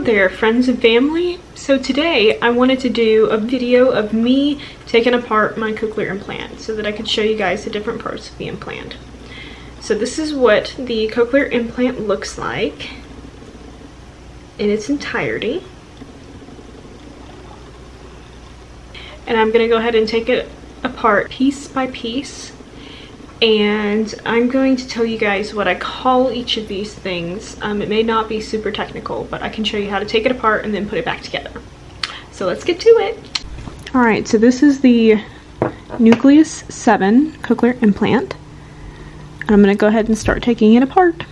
there, friends and family. So today I wanted to do a video of me taking apart my cochlear implant so that I could show you guys the different parts of the implant. So this is what the cochlear implant looks like in its entirety. And I'm going to go ahead and take it apart piece by piece. And I'm going to tell you guys what I call each of these things. It may not be super technical, but I can show you how to take it apart and then put it back together. So let's get to it. Alright, so this is the Nucleus 7 cochlear implant. And I'm going to go ahead and start taking it apart.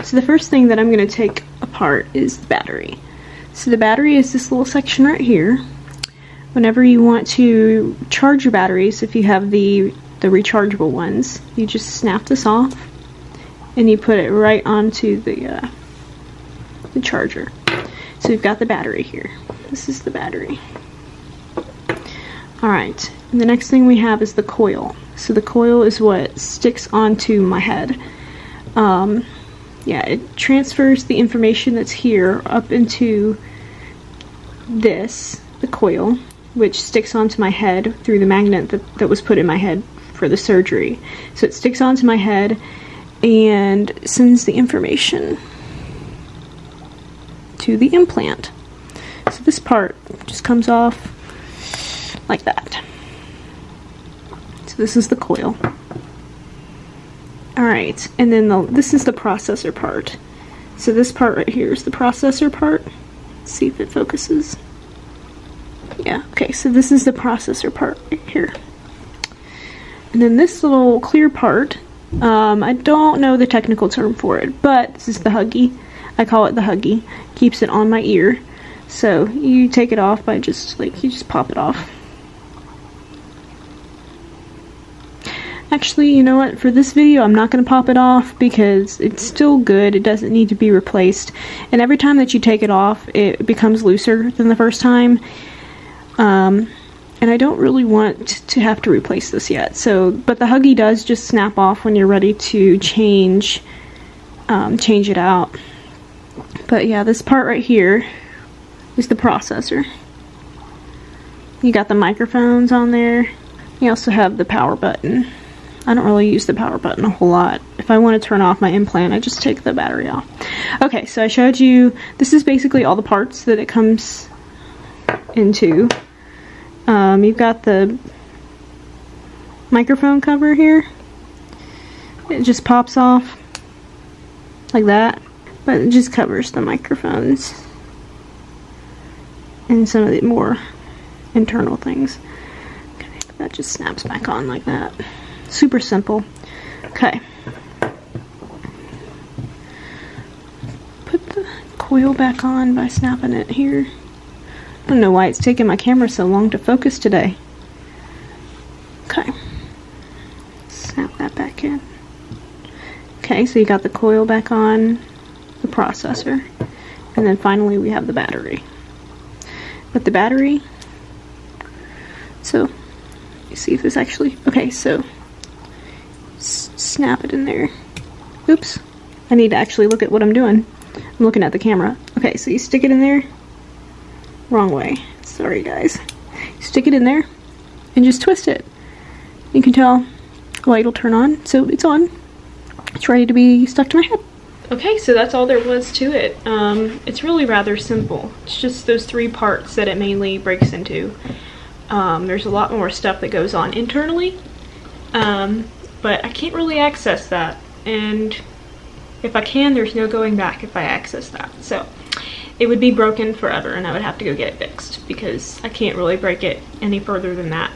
So the first thing that I'm going to take apart is the battery. So the battery is this little section right here. Whenever you want to charge your batteries, if you have the rechargeable ones, you just snap this off and you put it right onto the charger. So we've got the battery here. This is the battery. Alright, and the next thing we have is the coil. So the coil is what sticks onto my head. Yeah, it transfers the information that's here up into this, the coil, which sticks onto my head through the magnet that was put in my head for the surgery. So it sticks onto my head and sends the information to the implant. So this part just comes off like that. So this is the coil. Alright, and then this is the processor part. So this part right here is the processor part. Let's see if it focuses. Yeah, okay, so this is the processor part right here. And then this little clear part, I don't know the technical term for it, but this is the huggy. I call it the huggy. Keeps it on my ear. So you take it off by you just pop it off. Actually, you know what? For this video, I'm not going to pop it off because it's still good. It doesn't need to be replaced. And every time that you take it off, it becomes looser than the first time. And I don't really want to have to replace this yet. So, but the huggy does just snap off when you're ready to change it out. But yeah, this part right here is the processor. You got the microphones on there. You also have the power button. I don't really use the power button a whole lot. If I want to turn off my implant, I just take the battery off. Okay, so I showed you, this is basically all the parts that it comes into. You've got the microphone cover here. It just pops off like that, but it just covers the microphones and some of the more internal things. Okay, that just snaps back on like that. Super simple. Okay. Put the coil back on by snapping it here. I don't know why it's taking my camera so long to focus today. Okay. Snap that back in. Okay, so you got the coil back on, the processor, and then finally we have the battery. But the battery, so you see if this actually, okay, so snap it in there. Oops, I need to actually look at what I'm doing. I'm looking at the camera. Okay, so you stick it in there. Wrong way. Sorry guys. Stick it in there and just twist it. You can tell the light will turn on, so it's on. It's ready to be stuck to my head. Okay, so that's all there was to it. It's really rather simple. It's just those three parts that it mainly breaks into. There's a lot more stuff that goes on internally, but I can't really access that, and if I can, there's no going back if I access that. So it would be broken forever and I would have to go get it fixed because I can't really break it any further than that.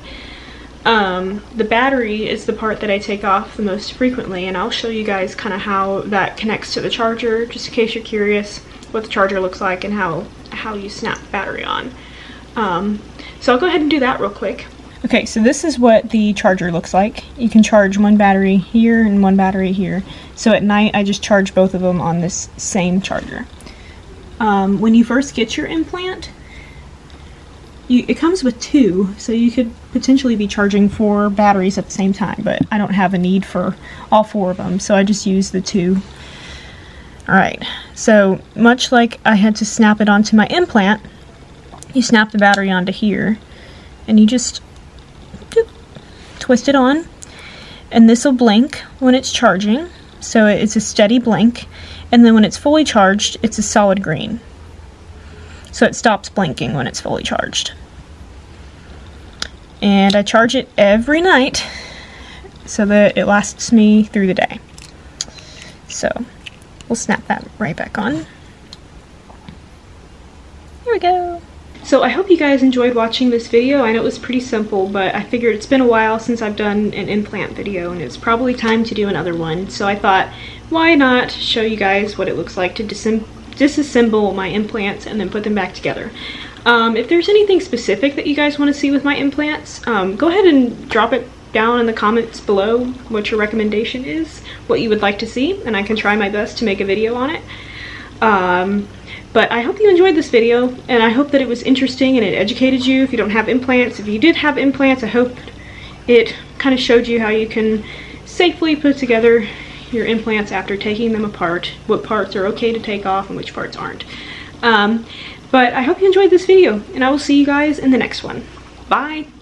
The battery is the part that I take off the most frequently, and I'll show you guys kind of how that connects to the charger, just in case you're curious what the charger looks like and how you snap the battery on. So I'll go ahead and do that real quick. Okay, so this is what the charger looks like. You can charge one battery here and one battery here. So at night I just charge both of them on this same charger. When you first get your implant, it comes with two, so you could potentially be charging 4 batteries at the same time, but I don't have a need for all 4 of them, so I just use the 2. Alright, So much like I had to snap it onto my implant, you snap the battery onto here, and you just doop, twist it on, and this will blink when it's charging, so it's a steady blink, and then when it's fully charged, it's a solid green. So it stops blinking when it's fully charged. And I charge it every night so that it lasts me through the day. So we'll snap that right back on. Here we go. So I hope you guys enjoyed watching this video. I know it was pretty simple, but I figured it's been a while since I've done an implant video, and it's probably time to do another one. So I thought, why not show you guys what it looks like to disassemble my implants and then put them back together. If there's anything specific that you guys want to see with my implants, go ahead and drop it down in the comments below what your recommendation is, what you would like to see, and I can try my best to make a video on it. But I hope you enjoyed this video, and I hope that it was interesting and it educated you if you don't have implants. If you did have implants, I hope it kind of showed you how you can safely put together your implants after taking them apart, what parts are okay to take off and which parts aren't. But I hope you enjoyed this video, and I will see you guys in the next one. Bye!